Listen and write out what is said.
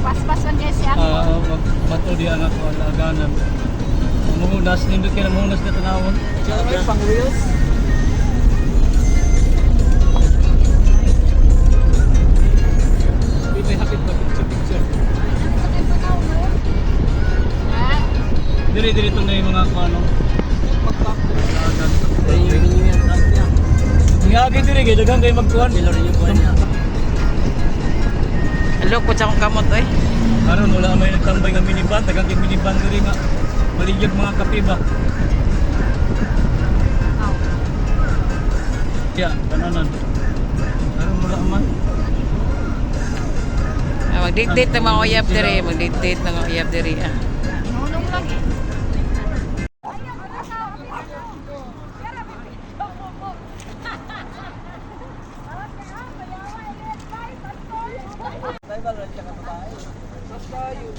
Paspasan kayo siya ako. Bato di anak ko alaganan. Mungunas nindot kay mungunas na tanawon. May pang wheels. May hapit pa picture. Diri to na yung mga ano. Alaganan. Ay, yung yan truck niya. Ngagi diri kay daghang kay magkuhan. Sila rin yung buwan niya. Hello, po sa akong kamot eh. Aron wala may nagtambay nga minivan, daghang kay minivan diri nga. Maligid mga kape ba. Ya, kananan. Aron wala man. Mag-date-date ng mga uyab diri. Mag-date-date ng mga uyab diri. Nunong lang eh. Tayo ba rin siya ka babae? Basta yun.